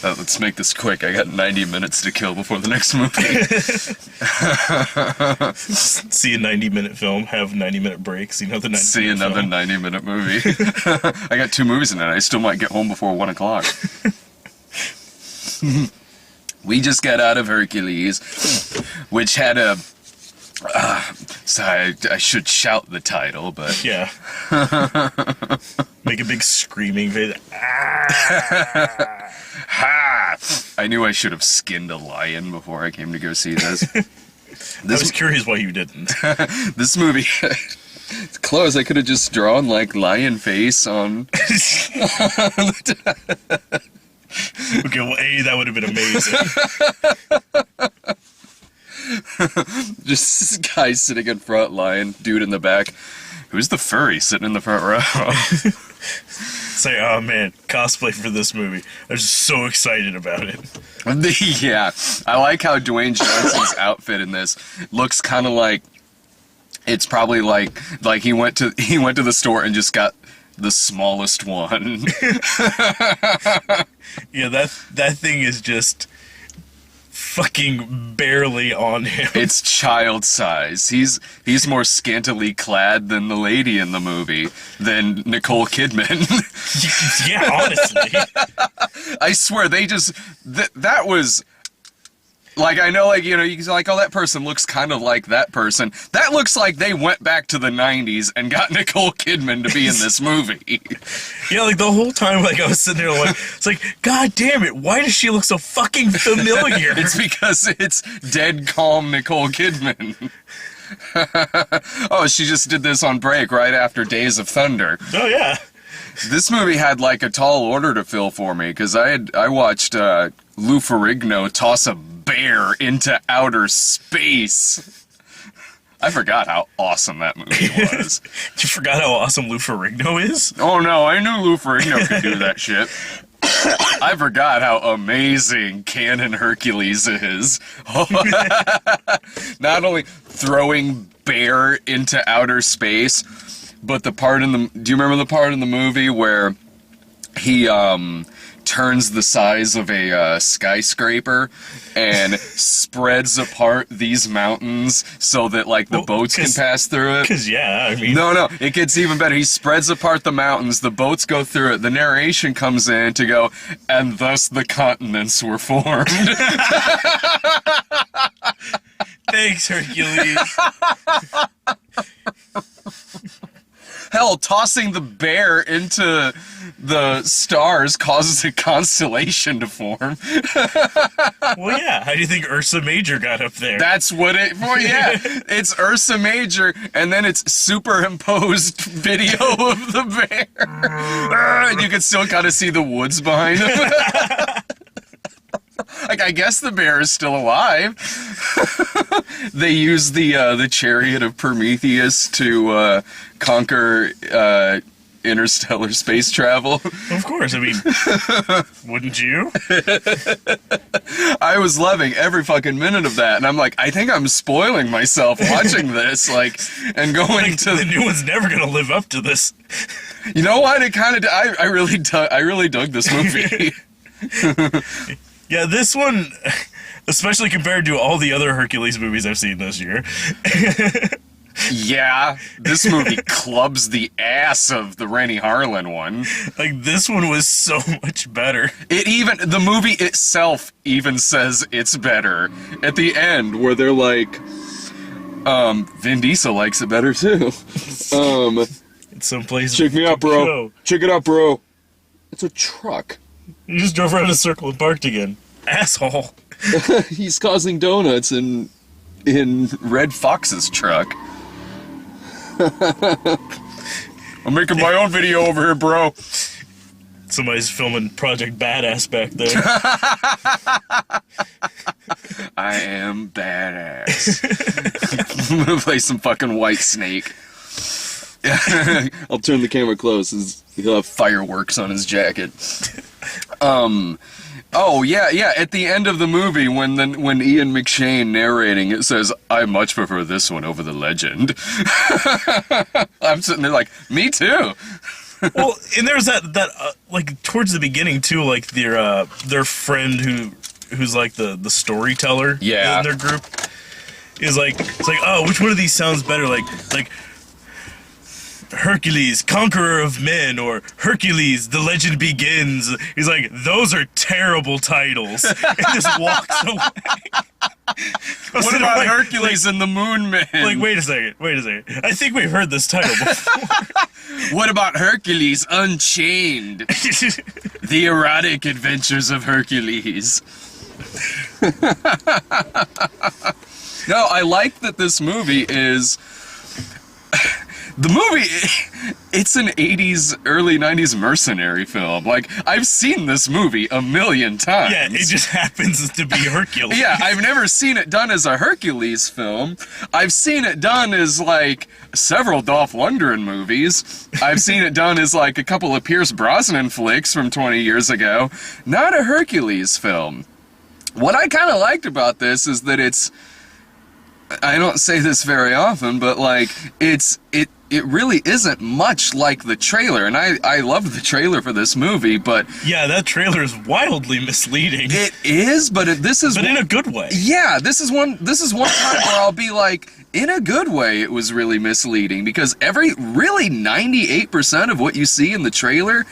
Let's make this quick. I got 90 minutes to kill before the next movie. See a 90-minute film, have 90-minute breaks. You know the 90-minute See another 90-minute movie. I got 2 movies in it. I still might get home before 1 o'clock. We just got out of Hercules, which had a... sorry, I should shout the title, but... Yeah. Make a big screaming face. Ah! Ha! I knew I should have skinned a lion before I came to go see this. I was curious why you didn't. This movie... It's close. I could have just drawn, like, lion face on... Okay, well, A, that would have been amazing. Just this guy sitting in front, lion, dude in the back. Who's the furry sitting in the front row? Say, oh man, cosplay for this movie. I was just so excited about it. Yeah, I like how Dwayne Johnson's outfit in this looks kind of like it's probably like he went to the store and just got the smallest one. Yeah, that thing is just fucking barely on him. It's child size. He's more scantily clad than the lady in the movie, than Nicole Kidman. Yeah, honestly. I swear, they just... that was... Like, I know, like, you know, you can like, oh, that person looks kind of like that person. That looks like they went back to the 90s and got Nicole Kidman to be in this movie. Yeah, like, the whole time, like, I was sitting there, like, it's like, God damn it, why does she look so fucking familiar? It's because it's dead calm Nicole Kidman. Oh, she just did this on break right after Days of Thunder. Oh, yeah. This movie had, like, a tall order to fill for me, because I watched Lou Ferrigno toss a bear into outer space. I forgot how awesome that movie was. You forgot how awesome Lou Ferrigno is? Oh no, I knew Lou Ferrigno could do that shit. I forgot how amazing Canon Hercules is. Not only throwing bear into outer space, but the part in the... Do you remember the part in the movie where he turns the size of a skyscraper and spreads apart these mountains so that, like, the boats can pass through it? Because, yeah, I mean... No, it gets even better. He spreads apart the mountains, the boats go through it, the narration comes in to go, and thus the continents were formed. Thanks, Hercules. Hell, tossing the bear into the stars causes a constellation to form. Well, yeah. How do you think Ursa Major got up there? That's what it... Well, yeah. It's Ursa Major, and then it's superimposed video of the bear. And you can still kind of see the woods behind him. Like, I guess the bear is still alive. They use the chariot of Prometheus to conquer interstellar space travel. Of course, I mean, wouldn't you? I was loving every fucking minute of that, and I'm like, I think I'm spoiling myself watching this, like, and going like, to... The new one's never gonna live up to this. You know what? It kind of... I really dug this movie. Yeah, this one, especially compared to all the other Hercules movies I've seen this year. Yeah, this movie clubs the ass of the Rennie Harlan one. Like, this one was so much better. The movie itself even says it's better. At the end, where they're like, Vin Diesel likes it better too. It's someplace. Check me out, bro. Check it out, bro. It's a truck. You just drove around in a circle and parked again. Asshole. He's causing donuts in Red Fox's truck. I'm making my own video over here, bro. Somebody's filming Project Badass back there. I am badass. I'm gonna play some fucking White Snake. I'll turn the camera close. He'll have fireworks on his jacket. Oh, yeah, at the end of the movie, when Ian McShane narrating, it says, I much prefer this one over the legend. I'm sitting there like, me too. Well, and there's that like towards the beginning too, like their friend who's like the storyteller Yeah. in their group is like, it's like, oh, which one of these sounds better? Like Hercules, conqueror of men, or Hercules, the legend begins. He's like, those are terrible titles, and just walks away. What about Hercules and the Moon Man? Like, wait a second. I think we've heard this title before. What about Hercules Unchained? The erotic adventures of Hercules. No, I like that this movie is... The movie, it's an 80s, early 90s mercenary film. Like, I've seen this movie a million times. Yeah, it just happens to be Hercules. Yeah, I've never seen it done as a Hercules film. I've seen it done as, like, several Dolph Lundgren movies. I've seen it done as, like, a couple of Pierce Brosnan flicks from 20 years ago. Not a Hercules film. What I kind of liked about this is that it's... I don't say this very often, but, like, it really isn't much like the trailer, and I loved the trailer for this movie, but... Yeah, that trailer is wildly misleading. It is, but this is... But in a good way. Yeah, this is one time where I'll be like, in a good way it was really misleading, because really 98% of what you see in the trailer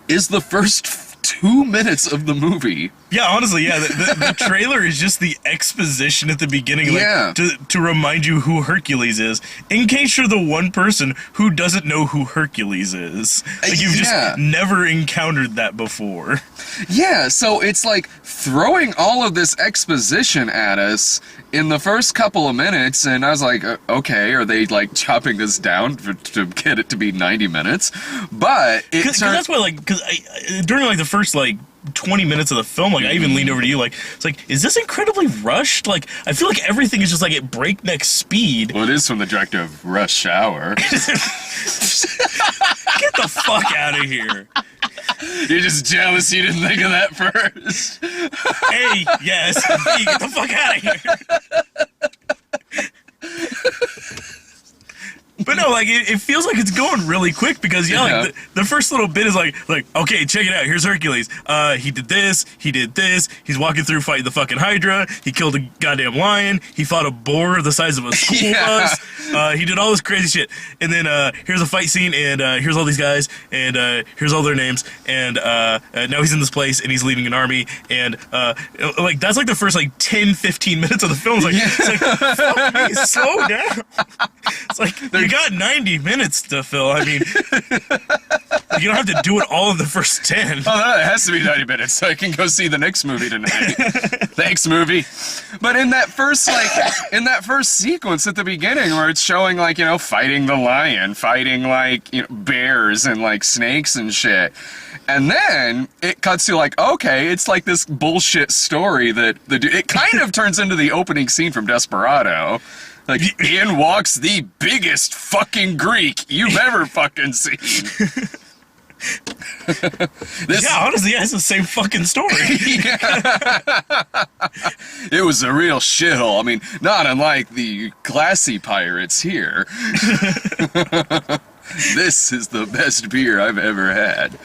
is the first 2 minutes of the movie. Yeah, honestly, yeah, the trailer is just the exposition at the beginning, like, Yeah. to remind you who Hercules is, in case you're the one person who doesn't know who Hercules is. Like, you've just never encountered that before. Yeah, so it's like throwing all of this exposition at us in the first couple of minutes, and I was like, okay, are they, like, chopping this down to get it to be 90 minutes? But Because that's why, like, during, like, the first, like, 20 minutes of the film, like, I even leaned over to you, like, it's like, is this incredibly rushed? Like, I feel like everything is just, like, at breakneck speed. Well, it is from the director of Rush Hour. Get the fuck out of here. You're just jealous you didn't think of that first. A, yes. B, get the fuck out of here. But no, like, it feels like it's going really quick because, like, the first little bit is like, okay, check it out. Here's Hercules. He did this. He's walking through fighting the fucking Hydra. He killed a goddamn lion. He fought a boar the size of a school bus. He did all this crazy shit. And then here's a fight scene, and here's all these guys, and here's all their names, and now he's in this place, and he's leading an army, and, like, that's, like, the first, like, 10, 15 minutes of the film. It's like, fuck me, slow down. It's like, you got 90 minutes to fill. I mean, you don't have to do it all in the first 10. Oh, no, it has to be 90 minutes so I can go see the next movie tonight. Thanks, movie. But in that first sequence at the beginning where it's showing, like, you know, fighting the lion, fighting, like, you know, bears and, like, snakes and shit. And then it cuts to, like, okay, it's like this bullshit story that it kind of turns into the opening scene from Desperado. Like, in walks the biggest fucking Greek you've ever fucking seen. Honestly, it's the same fucking story. It was a real shithole. I mean, not unlike the classy pirates here. This is the best beer I've ever had.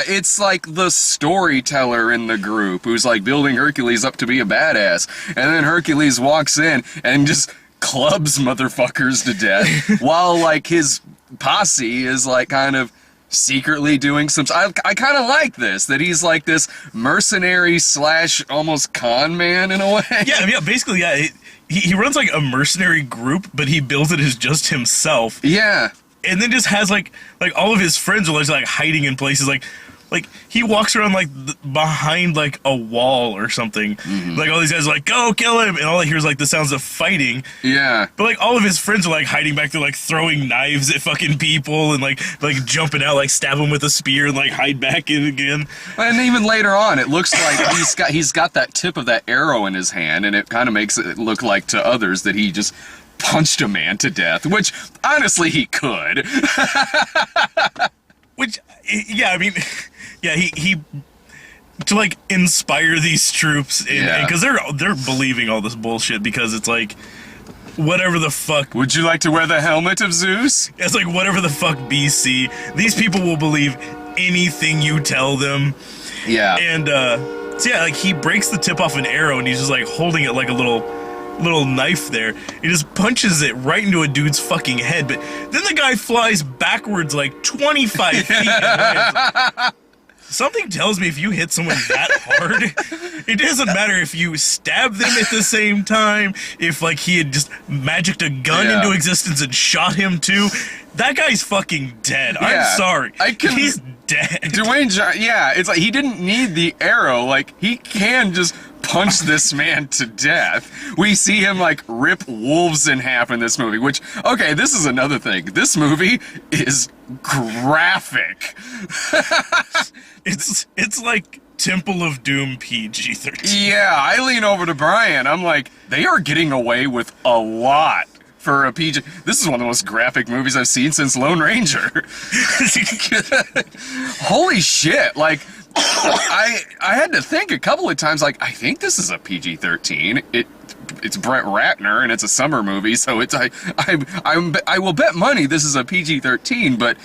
It's like the storyteller in the group who's like building Hercules up to be a badass, and then Hercules walks in and just clubs motherfuckers to death, while like his posse is like kind of secretly doing some... I kind of like this, that he's like this mercenary / almost con man in a way. Yeah, basically, yeah. He runs like a mercenary group, but he builds it as just himself. Yeah. And then just has like all of his friends are just like hiding in places. Like he walks around like behind like a wall or something. Mm-hmm. Like all these guys are like, go kill him, and all I hear is like the sounds of fighting. Yeah. But like all of his friends are like hiding back there, like throwing knives at fucking people and like jumping out, like stab him with a spear and like hide back in again. And even later on, it looks like he's got that tip of that arrow in his hand, and it kind of makes it look like to others that he just punched a man to death, which honestly he could. Which, yeah, I mean, yeah, he to like inspire these troops, and because they're believing all this bullshit, because it's like whatever the fuck. Would you like to wear the helmet of Zeus? It's like whatever the fuck BC. These people will believe anything you tell them. Yeah. And so yeah, like he breaks the tip off an arrow and he's just like holding it like a little knife there. He just punches it right into a dude's fucking head, but then the guy flies backwards like 25 feet and lands. Something tells me if you hit someone that hard, it doesn't matter if you stab them at the same time, if like he had just magicked a gun into existence and shot him too. That guy's fucking dead. Yeah. I'm sorry. He's dead. Dwayne Johnson, it's like he didn't need the arrow. Like, he can just punch this man to death. We see him, like, rip wolves in half in this movie, which, okay, this is another thing. This movie is graphic. It's like Temple of Doom PG-13. Yeah, I lean over to Brian. I'm like, they are getting away with a lot for a PG. This is one of the most graphic movies I've seen since Lone Ranger. Holy shit! Like, I had to think a couple of times. Like, I think this is a PG-13. It's Brett Ratner and it's a summer movie, so it's I will bet money this is a PG-13. But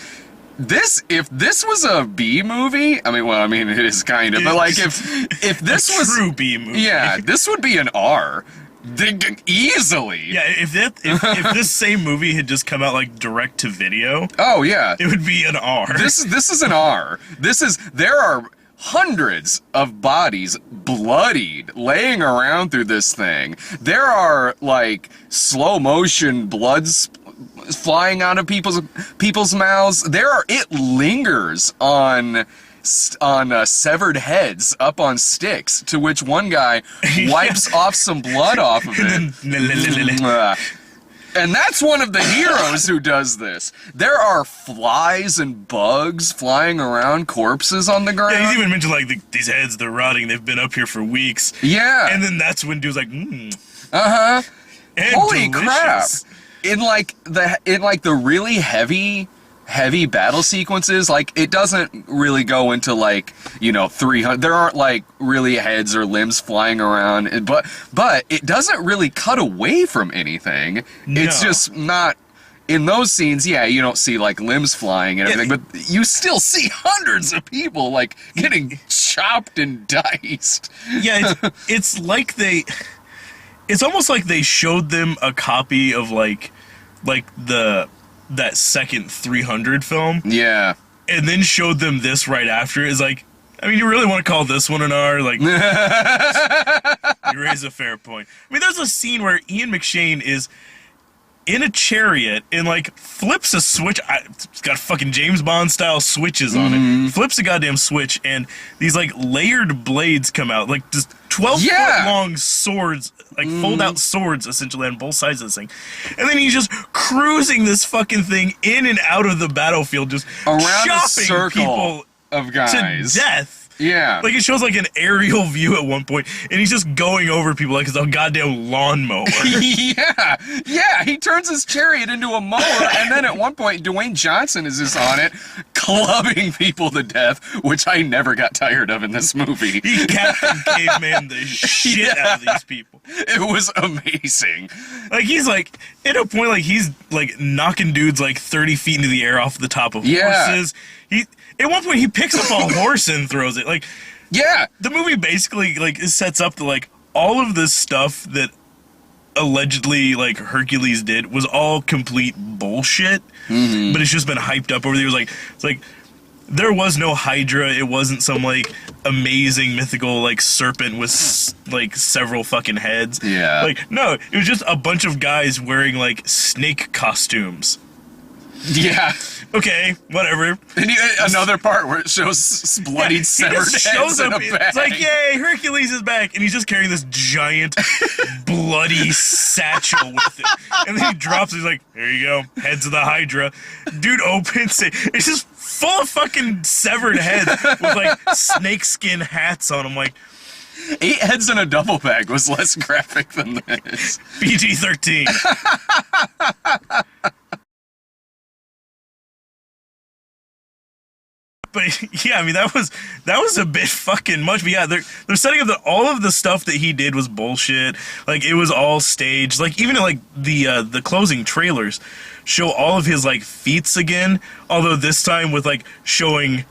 if this was a B movie, it is kind of, but like if this was true B movie, this would be an R. Easily. Yeah, if this same movie had just come out like direct to video, it would be an R. This is an R. There are hundreds of bodies bloodied laying around through this thing. There are like slow motion bloods flying out of people's mouths. It lingers on severed heads up on sticks, to which one guy wipes off some blood off of it. And that's one of the heroes who does this. There are flies and bugs flying around corpses on the ground. Yeah, he's even mentioned like these heads, they're rotting, they've been up here for weeks. Yeah. And then that's when dude's like, Uh-huh. And holy delicious. Crap. In the really heavy battle sequences, like, it doesn't really go into, like, 300, there aren't, like, really heads or limbs flying around, but it doesn't really cut away from anything. No. It's just not, in those scenes, you don't see, like, limbs flying and everything, but you still see hundreds of people, like, getting chopped and diced. Yeah, it's like it's almost like they showed them a copy of, like that second 300 film. Yeah. And then showed them this right after. It's like, you really want to call this one an R? Like, you raise a fair point. There's a scene where Ian McShane is in a chariot and, like, flips a switch. It's got fucking James Bond style switches on it. Flips a goddamn switch, and these, like, layered blades come out. Like, just 12-foot long swords, like fold-out swords, essentially, on both sides of this thing. And then he's just cruising this fucking thing in and out of the battlefield, just around chopping a circle people of guys to death. Yeah. Like, it shows, like, an aerial view at one point, and he's just going over people like it's a goddamn lawnmower. Yeah, he turns his chariot into a mower, and then at one point, Dwayne Johnson is just on it, clubbing people to death, which I never got tired of in this movie. He Captain Caveman the shit out of these people. It was amazing. Like, he's, like, at a point, like, he's, like, knocking dudes, like, 30 feet into the air off the top of horses. At one point, he picks up a horse and throws it. Like, the movie basically, like, sets up the, like, all of this stuff that allegedly, like, Hercules did was all complete bullshit. But it's just been hyped up over the years. It's like, there was no Hydra. It wasn't some, like, amazing mythical, like, serpent with, like, several fucking heads. Yeah. Like, no, it was just a bunch of guys wearing, like, snake costumes. Yeah. Okay, whatever. And another part where it shows bloodied severed heads in a bag. It's like, yay, Hercules is back, and he's just carrying this giant bloody satchel with it. And then he drops it, he's like, here you go, heads of the Hydra. Dude opens it, it's just full of fucking severed heads with, like, snakeskin hats on them, like... 8 heads in a duffel bag was less graphic than this. PG-13. But yeah, I mean that was a bit fucking much. But yeah, they're setting up that all of the stuff that he did was bullshit. Like it was all staged. Like even like the closing trailers show all of his like feats again. Although this time with like showing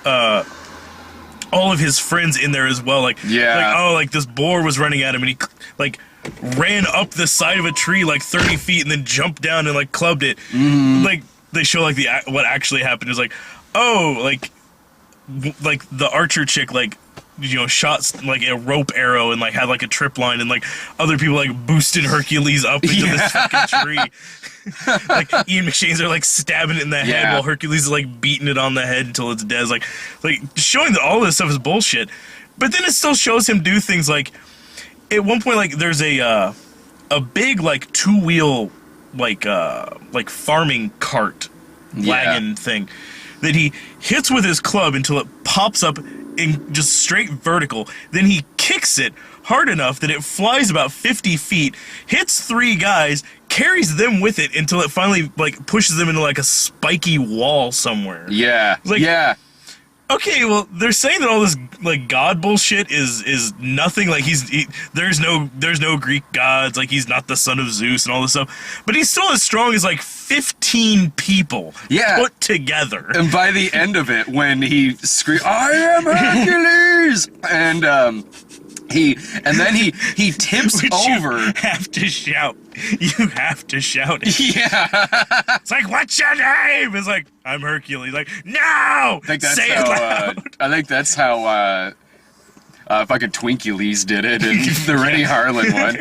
all of his friends in there as well. Like like this boar was running at him and he like ran up the side of a tree like 30 feet and then jumped down and like clubbed it. Like they show like what actually happened is like, oh, like the archer chick like, you know, shot like a rope arrow and like had like a trip line and like other people like boosted Hercules up into this fucking tree. Like Ian McShane's are like stabbing it in the head while Hercules is like beating it on the head until it's dead. Like showing that all this stuff is bullshit. But then it still shows him do things like at one point like there's a big like two-wheel like farming cart wagon thing that he hits with his club until it pops up in just straight vertical. Then he kicks it hard enough that it flies about 50 feet, hits 3 guys, carries them with it until it finally like pushes them into like a spiky wall somewhere. Yeah. Like, okay, well, they're saying that all this like god bullshit is nothing. Like there's no Greek gods. Like he's not the son of Zeus and all this stuff. But he's still as strong as like 15 people put together. And by the end of it, when he screams, "I am Hercules," and he tips over. You have to shout. You have to shout it. Yeah. It's like, what's your name? It's like, I'm Hercules. Like, no! I think that's Say it loud. I think that's how fucking Twinkules did it in the Rennie Harlan one.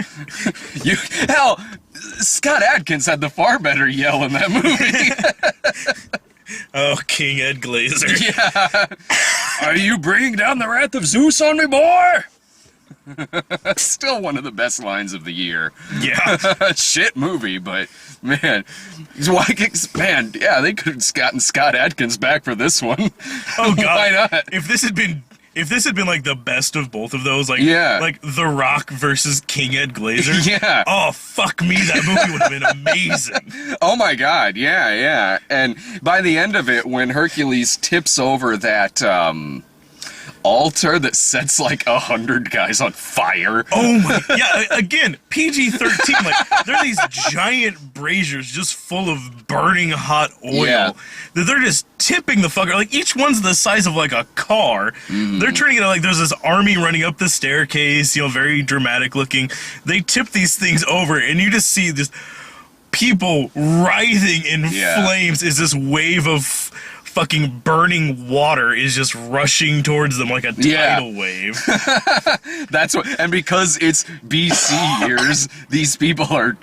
Hell, Scott Adkins had the far better yell in that movie. Oh, King Ed Glazer. Yeah. Are you bringing down the wrath of Zeus on me, boy? Still one of the best lines of the year. Yeah. Shit movie, but man, they could have gotten Scott Adkins back for this one. Oh god. Why not? If this had been like the best of both of those, like like The Rock versus King Ed Glazer. Yeah. Oh fuck me, that movie would have been amazing. Oh my god, yeah. And by the end of it, when Hercules tips over that altar that sets like 100 guys on fire. Oh my, yeah, again, PG-13, like, they're these giant braziers just full of burning hot oil that they're just tipping the fucker. Like, each one's the size of like a car. They're turning it out like there's this army running up the staircase, you know, very dramatic looking. They tip these things over and you just see this people writhing in flames as this wave of fucking burning water is just rushing towards them like a tidal wave. That's what, and because it's BC years, these people are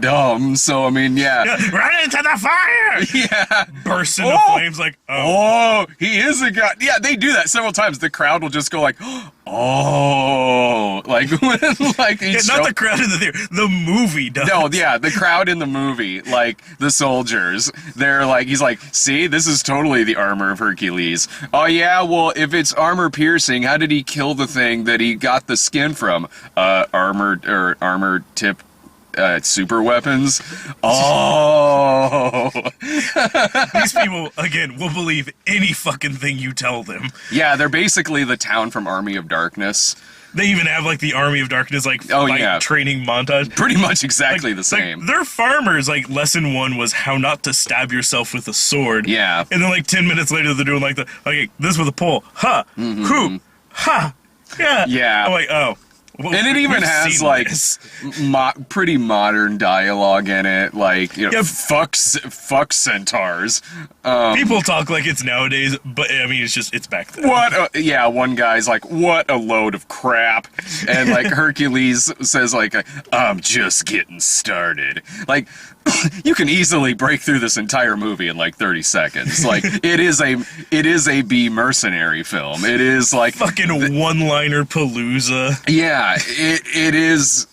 dumb, so I mean, run into the fire! Yeah. Burst into flames like, oh, he is a god. Yeah, they do that several times. The crowd will just go like, oh, like, when, like, not the crowd in the theater, the movie does. No, yeah, the crowd in the movie, like, the soldiers, they're like, he's like, see, this is totally the armor of Hercules. Oh yeah, well, if it's armor piercing, how did he kill the thing that he got the skin from? Armor tip super weapons. Oh. These people, again, will believe any fucking thing you tell them. Yeah, they're basically the town from Army of Darkness. They even have like the Army of Darkness like training montage. Pretty much exactly the same. Like, they're farmers. Like lesson 1 was how not to stab yourself with a sword. Yeah. And then like 10 minutes later they're doing like this with a pole. Ha. Who. Ha. Yeah. Yeah. I'm like, oh. Well, and it even has like pretty modern dialogue in it, like, you know, fuck centaurs. People talk like it's nowadays, but I mean it's back then. One guy's like, what a load of crap, and like Hercules says like, I'm just getting started. Like, you can easily break through this entire movie in like 30 seconds. Like, it is a B mercenary film. It is like fucking one-liner palooza. Yeah, it is.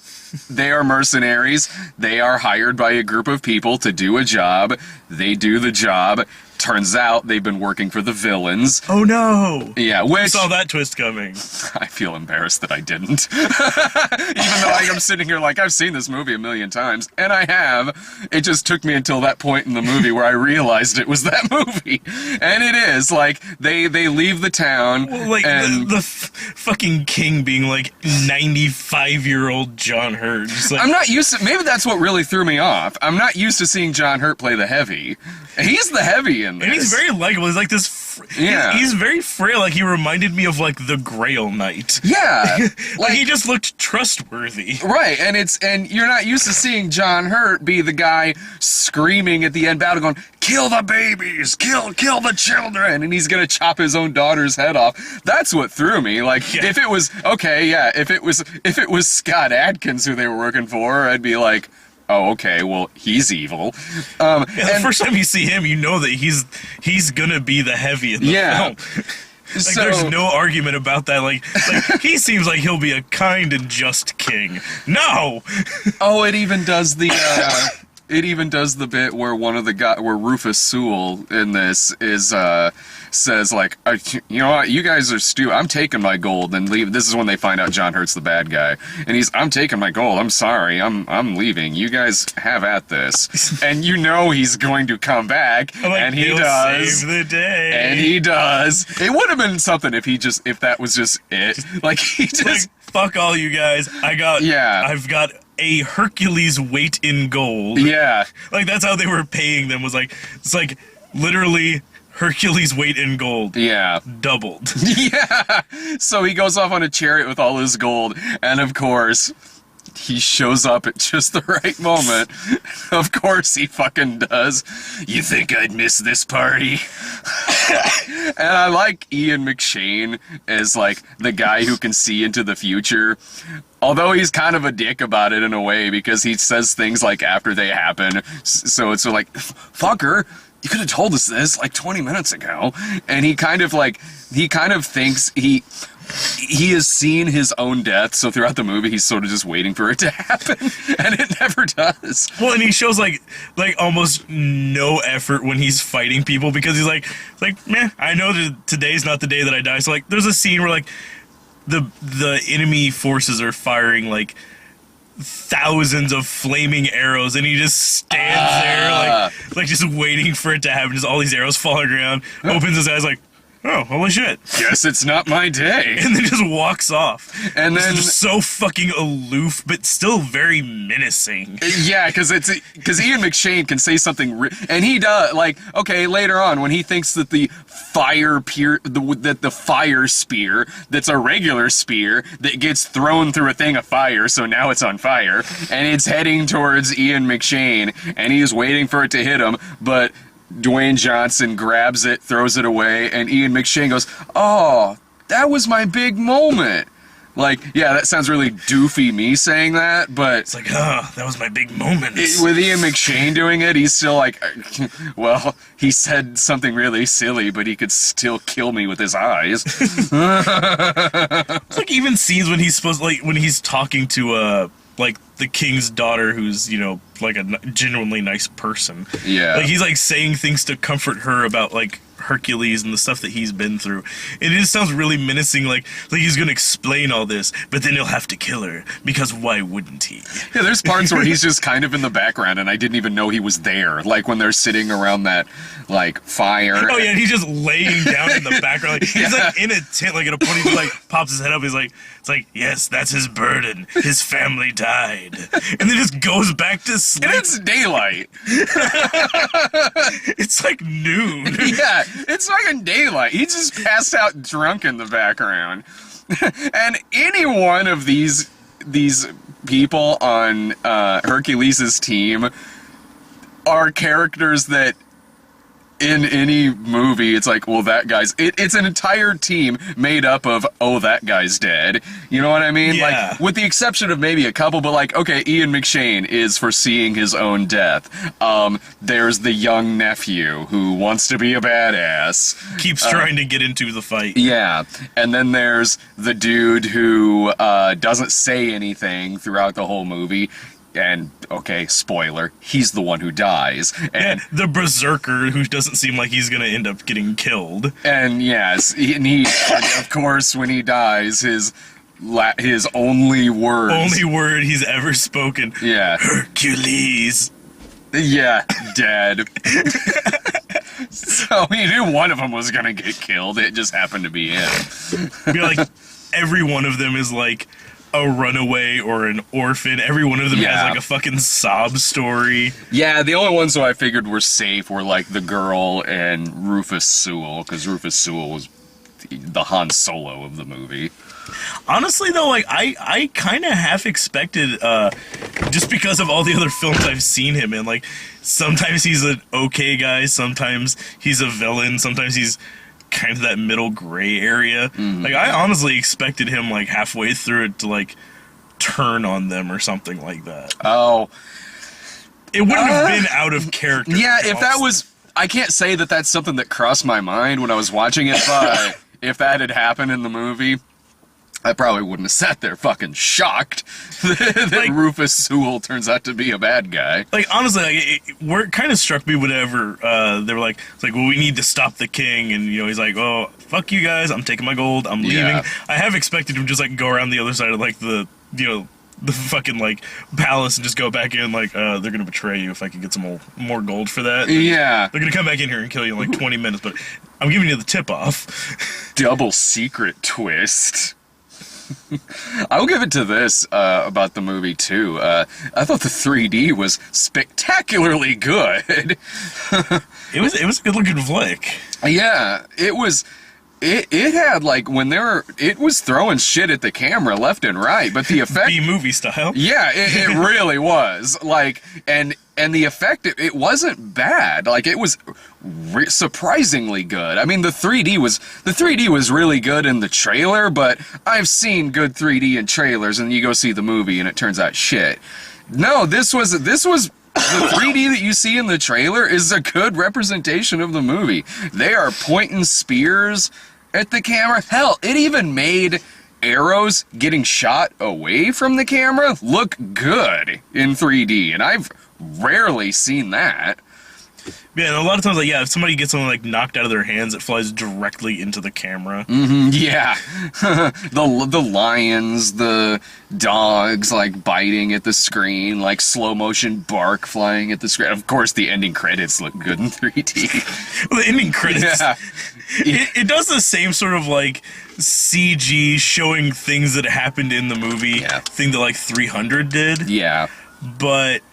They are mercenaries. They are hired by a group of people to do a job. They do the job. turns out they've been working for the villains. Oh no! Yeah, I which saw that twist coming. I feel embarrassed that I didn't. Even though I'm sitting here like, I've seen this movie a million times, and I have. It just took me until that point in the movie where I realized it was that movie. And it is, like, they leave the town, Well, like, and... the fucking king being, like, 95-year-old John Hurt. Just like, I'm not used to... Maybe that's what really threw me off. I'm not used to seeing John Hurt play the heavy. He's the heavy in this. and he's very likable. He's like this... Yeah. He's very frail. Like, he reminded me of, like, the Grail Knight. Yeah. Like, he just looked trustworthy. Right, and you're not used to seeing John Hurt be the guy screaming at the end battle going, kill the babies, kill the children, and he's gonna chop his own daughter's head off. That's what threw me. Like, Yeah. if it was, okay, yeah, if it was Scott Adkins who they were working for, I'd be like, oh, okay, well, he's evil. Yeah, the first time you see him, you know that he's gonna be the heavy in the film. Like, So, there's no argument about that. Like he seems like he'll be a kind and just king. No! oh, it even does the bit where where Rufus Sewell in this is says like, you know what, you guys are stupid. I'm taking my gold and leave. This is when they find out John Hurt's the bad guy, and I'm taking my gold. I'm sorry. I'm leaving. You guys have at this. And you know he's going to come back, Like, and he he'll does. save the day. And he does. It would have been something if that was just it. Like, he just... Like, fuck all you guys. Yeah. I've got a Hercules weight in gold. Yeah. Like, that's how they were paying them, was like, it's like literally Hercules weight in gold. Yeah. Doubled. Yeah. So he goes off on a chariot with all his gold, and of course, he shows up at just the right moment. Of course he fucking does. You think I'd miss this party? And I like Ian McShane as, like, the guy who can see into the future. Although he's kind of a dick about it in a way, because he says things like after they happen. So it's like, fucker, you could have told us this like 20 minutes ago. And he kind of thinks he has seen his own death, so throughout the movie he's sort of just waiting for it to happen, and it never does. Well, and he shows like almost no effort when he's fighting people, because he's like, man, I know that today's not the day that I die. So like, there's a scene where like the enemy forces are firing like thousands of flaming arrows, and he just stands there like just waiting for it to happen. Just all these arrows falling around. Opens his eyes like, oh, holy shit. Guess it's not my day. And then just walks off. And then... Just so fucking aloof, but still very menacing. Yeah, because Ian McShane can say something... and he does, like, okay, later on, when he thinks that the fire spear, that's a regular spear, that gets thrown through a thing of fire, so now it's on fire, and it's heading towards Ian McShane, and he's waiting for it to hit him, but... Dwayne Johnson grabs it, throws it away, and Ian McShane goes, oh, that was my big moment. Like, yeah, that sounds really doofy, me saying that, but... It's like, oh, that was my big moment. With Ian McShane doing it, he's still like, well, he said something really silly, but he could still kill me with his eyes. It's like even scenes when he's when he's talking to, like, the king's daughter, who's, you know, like a genuinely nice person. Yeah. Like, he's, like, saying things to comfort her about, like, Hercules and the stuff that he's been through. And it just sounds really menacing, like he's gonna explain all this, but then he'll have to kill her, because why wouldn't he? Yeah, there's parts where he's just kind of in the background, and I didn't even know he was there. Like, when they're sitting around that, like, fire. Oh, yeah, and he's just laying down in the background. Like, he's, like, in a tent, like, in a pony, he, like, pops his head up, he's like, it's like, yes, that's his burden. His family died. And then just goes back to sleep. And it's daylight. It's like noon. Yeah, it's fucking daylight. He just passed out drunk in the background. And any one of these people on Hercules' team are characters that in any movie, it's like, well, that guy's... It's an entire team made up of, oh, that guy's dead. You know what I mean? Yeah. Like, with the exception of maybe a couple, but like, okay, Ian McShane is foreseeing his own death. There's the young nephew who wants to be a badass. Keeps trying to get into the fight. Yeah. And then there's the dude who doesn't say anything throughout the whole movie. And, okay, spoiler, he's the one who dies. And, yeah, the berserker who doesn't seem like he's gonna end up getting killed. And yes, and of course, when he dies, his only words... Only word he's ever spoken. Yeah. Hercules. Yeah, dead. So he knew one of them was gonna get killed. It just happened to be him. Like, every one of them is like a runaway or an orphan. Every one of them has like a fucking sob story. Yeah, the only ones who I figured were safe were like the girl and Rufus Sewell, because Rufus Sewell was the Han Solo of the movie. Honestly, though, like, I kind of half expected, just because of all the other films I've seen him in, like, sometimes he's an okay guy, sometimes he's a villain, sometimes he's kind of that middle gray area. Mm-hmm. Like, I honestly expected him, like, halfway through it to, like, turn on them or something like that. Oh. It wouldn't have been out of character. Yeah, if that was... I can't say that that's something that crossed my mind when I was watching it, but if that had happened in the movie... I probably wouldn't have sat there fucking shocked that like, Rufus Sewell turns out to be a bad guy. Like, honestly, like, it kind of struck me whenever they were like, it's like, well, we need to stop the king, and, you know, he's like, oh, fuck you guys, I'm taking my gold, I'm leaving. Yeah. I have expected him to just, like, go around the other side of, like, the, you know, the fucking, like, palace and just go back in, like, they're gonna betray you if I can get some more gold for that. Yeah. They're gonna come back in here and kill you in, like, 20 minutes, but I'm giving you the tip-off. Double secret twist. I will give it to this about the movie, too. I thought the 3D was spectacularly good. It was a good-looking flick. Yeah, it was... It had, like, it was throwing shit at the camera left and right, but the effect... B-movie style. Yeah, it really was. Like, and the effect, it wasn't bad. Like, it was surprisingly good. I mean, the 3D was really good in the trailer, but I've seen good 3D in trailers, and you go see the movie, and it turns out shit. No, this was... The 3D that you see in the trailer is a good representation of the movie. They are pointing spears at the camera. Hell, it even made arrows getting shot away from the camera look good in 3D, and I've rarely seen that. Yeah, and a lot of times, like, yeah, if somebody gets something, like, knocked out of their hands, it flies directly into the camera. Mm-hmm, yeah. the lions, the dogs, like, biting at the screen, like, slow-motion bark flying at the screen. Of course, the ending credits look good in 3D. Well, the ending credits... Yeah. It does the same sort of, like, CG showing things that happened in the movie thing that, like, 300 did. Yeah. But...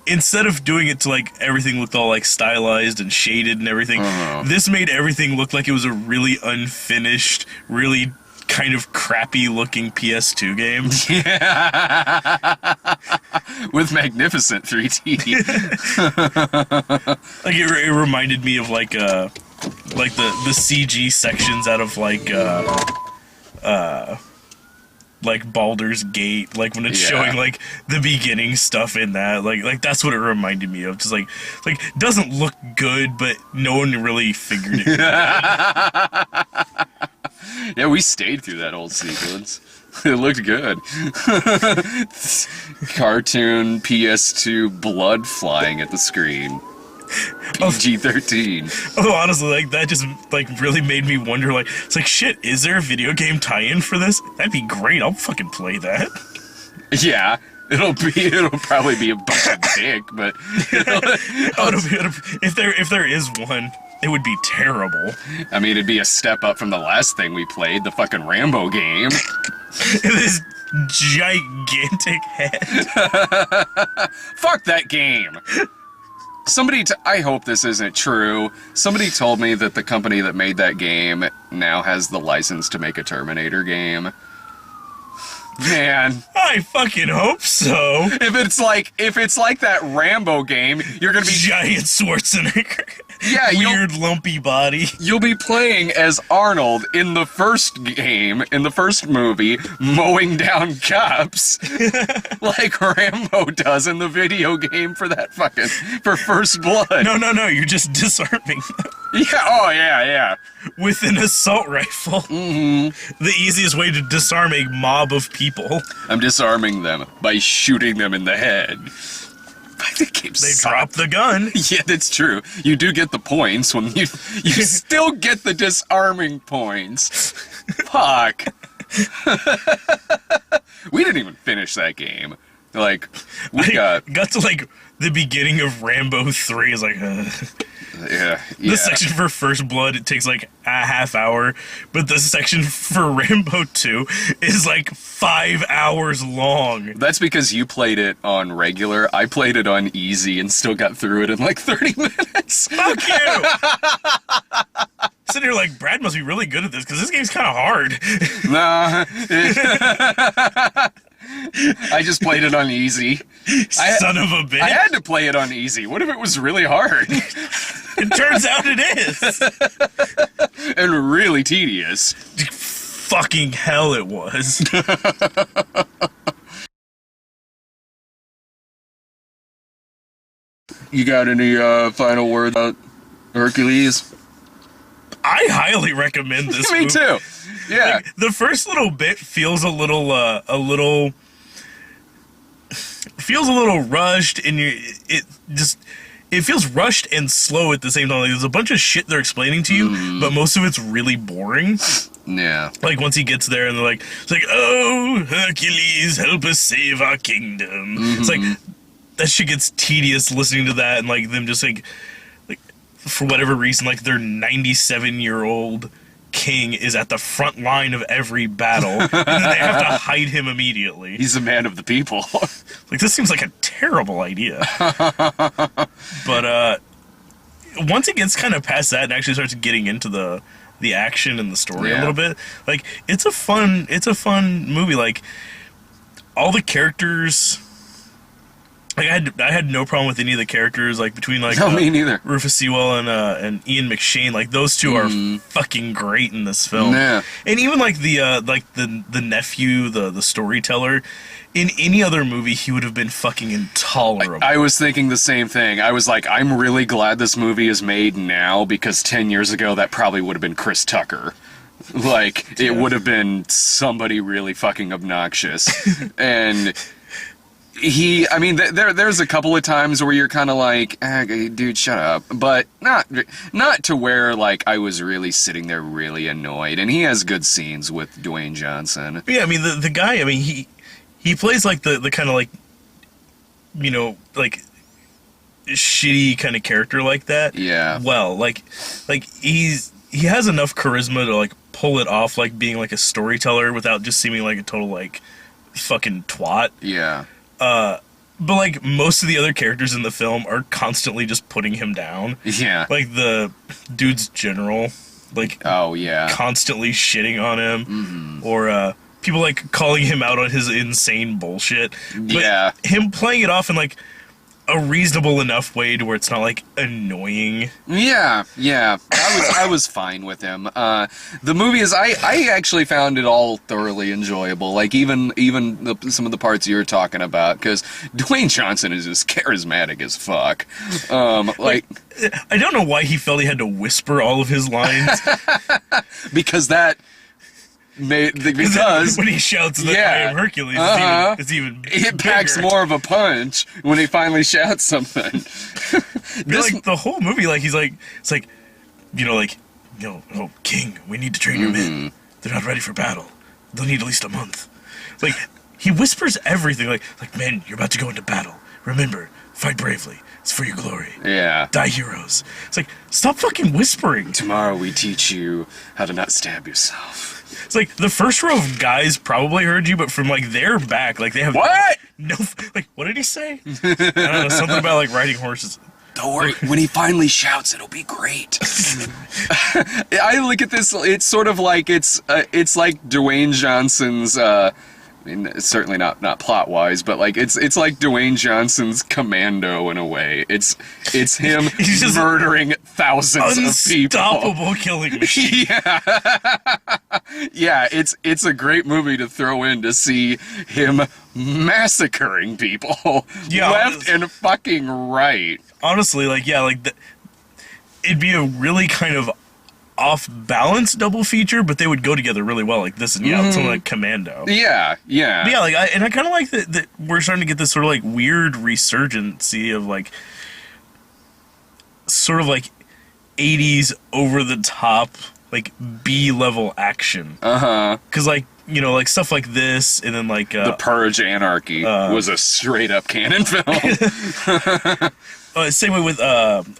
instead of doing it to, like, everything looked all, like, stylized and shaded and everything, this made everything look like it was a really unfinished, really kind of crappy-looking PS2 game. Yeah. With magnificent 3D. Like, it reminded me of, like the CG sections out of, like Baldur's Gate, like when it's showing like the beginning stuff in that, like that's what it reminded me of. Just like doesn't look good, but no one really figured it out. Yeah, we stayed through that old sequence. It looked good. Cartoon PS2 blood flying at the screen. PG-13. Oh, honestly, like, that just, like, really made me wonder, like, it's like, shit, is there a video game tie-in for this? That'd be great, I'll fucking play that. Yeah, it'll probably be a bunch of dick, but... if there is one, it would be terrible. I mean, it'd be a step up from the last thing we played, the fucking Rambo game. This gigantic head. Fuck that game! I hope this isn't true. Somebody told me that the company that made that game now has the license to make a Terminator game. Man. I fucking hope so. If it's like that Rambo game, you're gonna be... Giant Schwarzenegger. Yeah, weird lumpy body. You'll be playing as Arnold in the first game, in the first movie, mowing down cops, like Rambo does in the video game for First Blood. No, you're just disarming them. Yeah, oh yeah. With an assault rifle. Mm-hmm. The easiest way to disarm a mob of people. I'm disarming them by shooting them in the head. They drop the gun. Yeah, that's true. You do get the points when you still get the disarming points. Fuck. We didn't even finish that game. Like, got to like the beginning of Rambo 3 is like yeah. The section for First Blood, it takes like a half hour, but the section for Rambo 2 is like 5 hours long. That's because you played it on regular. I played it on easy and still got through it in like 30 minutes. Fuck you! Sitting here like, Brad must be really good at this, because this game's kind of hard. Nah. I just played it on easy. Son of a bitch. I had to play it on easy. What if it was really hard? It turns out it is. And really tedious. Fucking hell it was. You got any final words about Hercules? I highly recommend this Me movie. too. Yeah. Like, the first little bit feels a little rushed, and it feels rushed and slow at the same time. Like, there's a bunch of shit they're explaining to you, but most of it's really boring. Yeah. Like, once he gets there and they're like, it's like, oh, Hercules, help us save our kingdom. It's like, that shit gets tedious listening to that, and like them just like for whatever reason, like their 97-year-old king is at the front line of every battle, and then they have to hide him immediately. He's a man of the people. Like, this seems like a terrible idea. But once it gets kind of past that and actually starts getting into the action and the story a little bit, like, it's a fun movie. Like, all the characters, like, I had no problem with any of the characters, like, between, like, no, me neither. Rufus Sewell and Ian McShane. Like, those two are fucking great in this film. Yeah. And even, like, the nephew, the storyteller, in any other movie, he would have been fucking intolerable. I was thinking the same thing. I was like, I'm really glad this movie is made now, because 10 years ago, that probably would have been Chris Tucker. Like, it would have been somebody really fucking obnoxious. And there's a couple of times where you're kind of like, dude, shut up. But not to where, like, I was really sitting there really annoyed. And he has good scenes with Dwayne Johnson. Yeah, I mean, the guy, I mean, he plays, like, the kind of, like, you know, like, shitty kind of character like that. Yeah. Well, like he has enough charisma to, like, pull it off, like, being, like, a storyteller without just seeming like a total, like, fucking twat. Yeah. But, like, most of the other characters in the film are constantly just putting him down. Yeah. Like, the dude's general, like, oh, yeah, constantly shitting on him. Or, people, like, calling him out on his insane bullshit. But yeah. him playing it off in, like, a reasonable enough way to where it's not, like, annoying. Yeah. I was fine with him. The movie is, I actually found it all thoroughly enjoyable. Like, even some of the parts you were talking about, because Dwayne Johnson is just charismatic as fuck. Like, I don't know why he felt he had to whisper all of his lines. because when he shouts that I am Hercules, it's even it packs bigger. more of a punch when he finally shouts something. Like, the whole movie, like, he's like, it's like, oh, King, we need to train your men. They're not ready for battle. They'll need at least a month. Like, he whispers everything, like, men, you're about to go into battle. Remember, fight bravely. It's for your glory. Yeah. Die heroes. It's like, stop fucking whispering. Tomorrow we teach you how to not stab yourself. It's like, the first row of guys probably heard you, but from, like, their back, like, they have... What? No, like, what did he say? I don't know, something about, like, riding horses. Don't worry, when he finally shouts, it'll be great. I look at this, it's sort of like, it's like Dwayne Johnson's, mean, it's certainly not plot wise, but like it's like Dwayne Johnson's Commando in a way. It's him He's just murdering thousands of people. Unstoppable killing machine. Yeah, it's a great movie to throw in to see him massacring people left and fucking right. Honestly, like it'd be a really kind of off-balance double feature, but they would go together really well, like this and something like Commando. Yeah. But yeah, like I kind of like that we're starting to get this sort of like weird resurgency of like sort of like 80s over the top like B-level action. Because like, you know, like stuff like this, and then like The Purge Anarchy was a straight up canon film. Same way with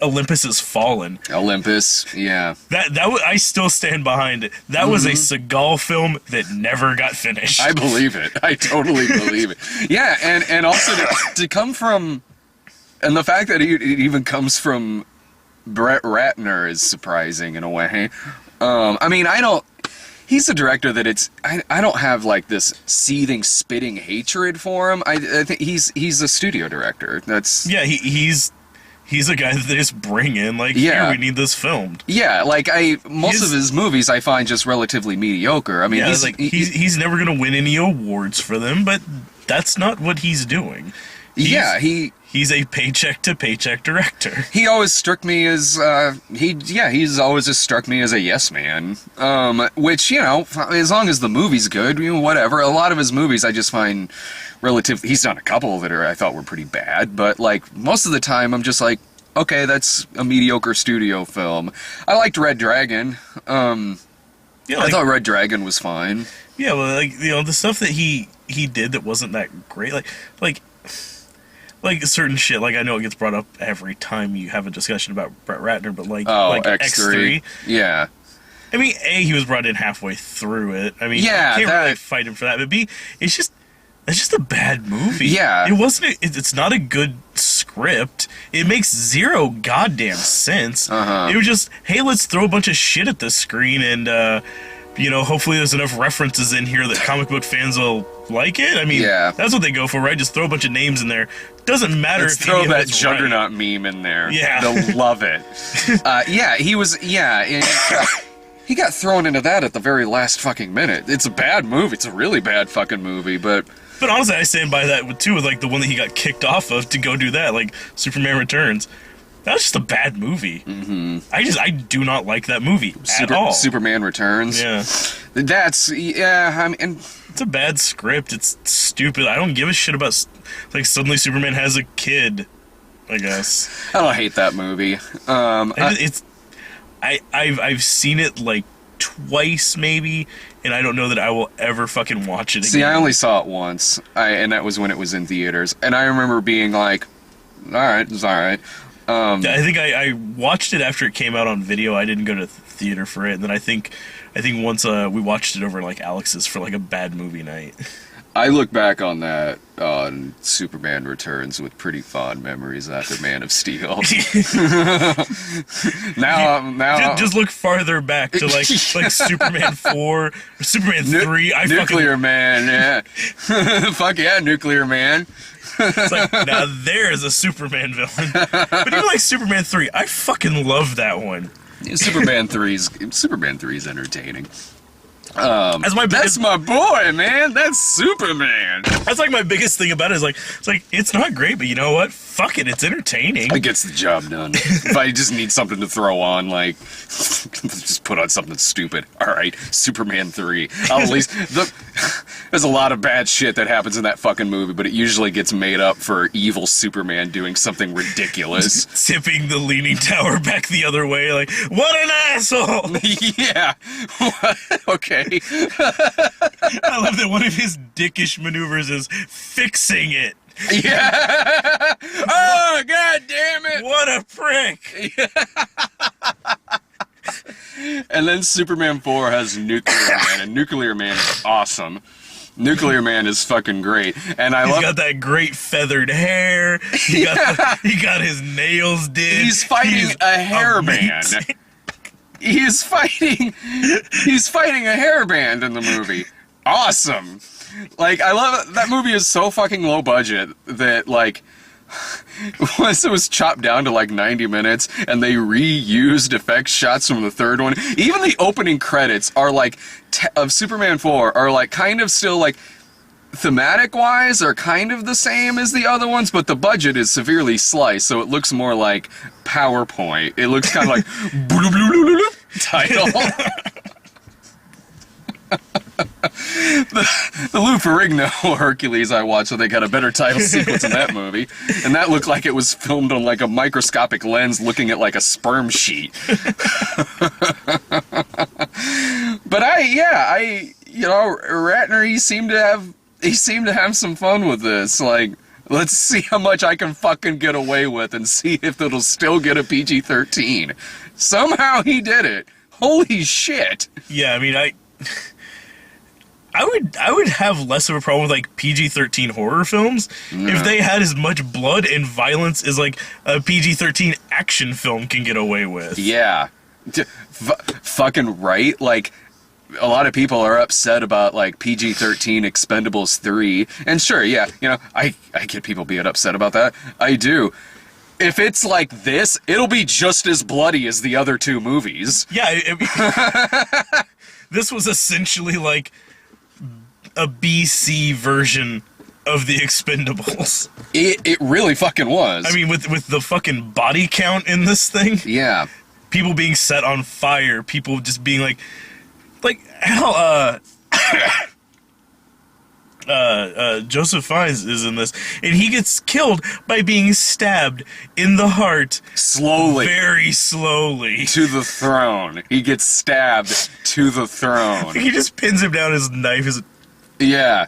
Olympus Has Fallen. Olympus, yeah. I still stand behind it. That was a Seagal film that never got finished. I believe it. I totally believe it. Yeah, and also to come from, and the fact that it even comes from Brett Ratner is surprising in a way. I mean, he's a director that I don't have like this seething, spitting hatred for him. I think he's a studio director. That's he's a guy that they just bring in, like, here, we need this filmed. Yeah, like most of his movies I find just relatively mediocre. I mean, he's never gonna win any awards for them, but that's not what he's doing. He's a paycheck to paycheck director. He always struck me as he's always just struck me as a yes man. Which, you know, as long as the movie's good, you know, whatever. A lot of his movies I just find relatively. He's done a couple that I thought were pretty bad, but like most of the time I'm just like, okay, that's a mediocre studio film. I liked Red Dragon. I thought Red Dragon was fine. Yeah, well, like, you know, the stuff that he did that wasn't that great, like certain shit, like I know it gets brought up every time you have a discussion about Brett Ratner, but like X3. Yeah. I mean, A, he was brought in halfway through it. I mean, you can't really fight him for that. But B, it's just a bad movie. Yeah. It's not a good script. It makes zero goddamn sense. It was just, hey, let's throw a bunch of shit at the screen and you know, hopefully there's enough references in here that comic book fans will like it. I mean, that's what they go for, right? Just throw a bunch of names in there. Doesn't matter if throw that Juggernaut meme in there. Yeah. They'll love it. He got thrown into that at the very last fucking minute. It's a bad movie. It's a really bad fucking movie, but honestly, I stand by that too, with like the one that he got kicked off of to go do that, like Superman Returns. That was just a bad movie. I do not like that movie at all. Superman Returns. Yeah. I mean, it's a bad script. It's stupid. I don't give a shit about, like, suddenly Superman has a kid, I guess. I don't hate that movie. I've seen it like twice maybe, and I don't know that I will ever fucking watch it again. See, I only saw it once, and that was when it was in theaters, and I remember being like, alright, it's alright. I think I watched it after it came out on video. I didn't go to theater for it, and then I think once we watched it over like Alex's for like a bad movie night. I look back on that on Superman Returns with pretty fond memories after Man of Steel. now just look farther back to like Superman 4 or Superman 3. Nuclear Man, yeah. Fuck yeah, Nuclear Man. It's like, now there's a Superman villain. But even like Superman 3, I fucking love that one. Superman 3's entertaining. That's my boy, man. That's Superman. That's like my biggest thing about it. It's not great, but you know what? Fuck it, it's entertaining. It gets the job done. If I just need something to throw on, like, just put on something stupid. All right, Superman 3. At least there's a lot of bad shit that happens in that fucking movie, but it usually gets made up for evil Superman doing something ridiculous. Tipping the Leaning Tower back the other way, like, what an asshole! Yeah. Okay. I love that one of his dickish maneuvers is fixing it. Yeah. Oh, god damn it. What a prick. And then Superman 4 has Nuclear Man, and Nuclear Man is awesome. Nuclear Man is fucking great. And He's got that great feathered hair. He got his nails did. He's fighting a hairband. He's fighting a hairband in the movie. Awesome. Like, I love that movie is so fucking low budget that, like, once it was chopped down to like 90 minutes and they reused effects shots from the third one, even the opening credits are like, of Superman 4 are like kind of still like, thematic wise are kind of the same as the other ones, but the budget is severely sliced, so it looks more like PowerPoint. It looks kind of like title. The Lou Ferrigno Hercules I watched, so they got a better title sequence in that movie, and that looked like it was filmed on like a microscopic lens looking at like a sperm sheet. But Ratner, he seemed to have some fun with this. Like, let's see how much I can fucking get away with and see if it'll still get a PG-13. Somehow he did it. Holy shit. Yeah, I mean, I would have less of a problem with like PG-13 horror films if they had as much blood and violence as like a PG-13 action film can get away with. Yeah. Fucking right. Like, a lot of people are upset about like PG-13 Expendables 3. And sure, yeah, you know, I get people being upset about that. I do. If it's like this, it'll be just as bloody as the other two movies. Yeah, this was essentially like a BC version of the Expendables. It really fucking was. I mean, with the fucking body count in this thing. Yeah. People being set on fire, people just being like hell, Joseph Fiennes is in this, and he gets killed by being stabbed in the heart. Slowly. Very slowly. To the throne. He gets stabbed to the throne. He just pins him down, his knife is... Yeah.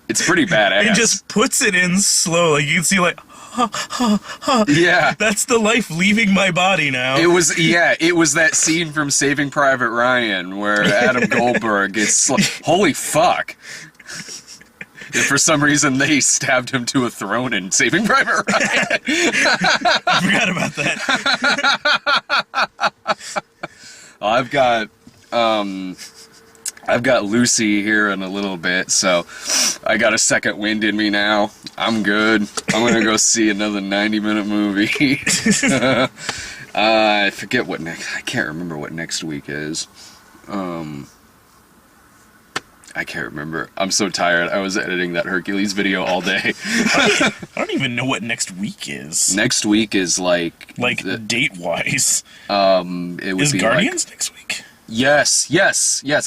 It's pretty badass. He just puts it in slow, like you can see like... Yeah. That's the life leaving my body now. It was that scene from Saving Private Ryan where Adam Goldberg gets like, holy fuck. If for some reason they stabbed him to a throne in Saving Private Ryan. I forgot about that. I've got Lucy here in a little bit, so I got a second wind in me now. I'm good. I'm gonna go see another 90-minute movie. I forget what next. I can't remember what next week is. I can't remember. I'm so tired. I was editing that Hercules video all day. I don't even know what next week is. Next week is like date-wise. It would is be Guardians like, next week? Yes. I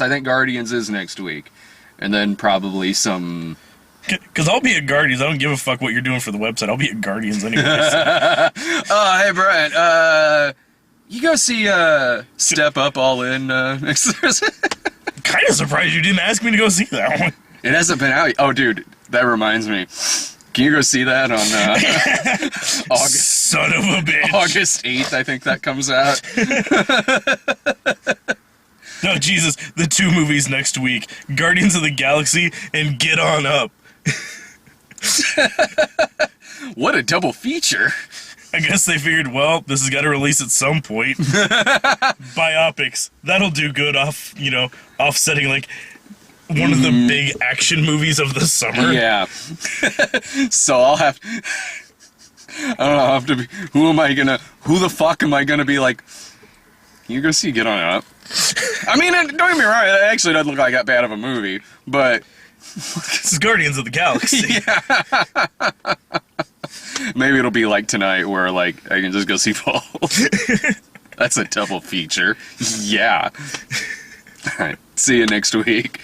think Guardians is next week, and then probably some. Because I'll be at Guardians. I don't give a fuck what you're doing for the website. I'll be at Guardians anyways. Hey Brian. You go see Step Up All In next Thursday. Kind of surprised you didn't ask me to go see that one. It hasn't been out. Oh, dude, that reminds me. Can you go see that on August? Son of a bitch. August 8th, I think that comes out. No, Jesus, the two movies next week: Guardians of the Galaxy and Get On Up. What a double feature. I guess they figured, well, this has got to release at some point. Biopics. That'll do good offsetting like one of the big action movies of the summer. Yeah. So I don't know, I'll have to be, who the fuck am I gonna be like, can you go see Get On Up? I mean, don't get me wrong, it actually doesn't look like that bad of a movie, but... This is Guardians of the Galaxy. Yeah. Maybe it'll be like tonight where, like, I can just go see both. That's a double feature. Yeah. All right. See you next week.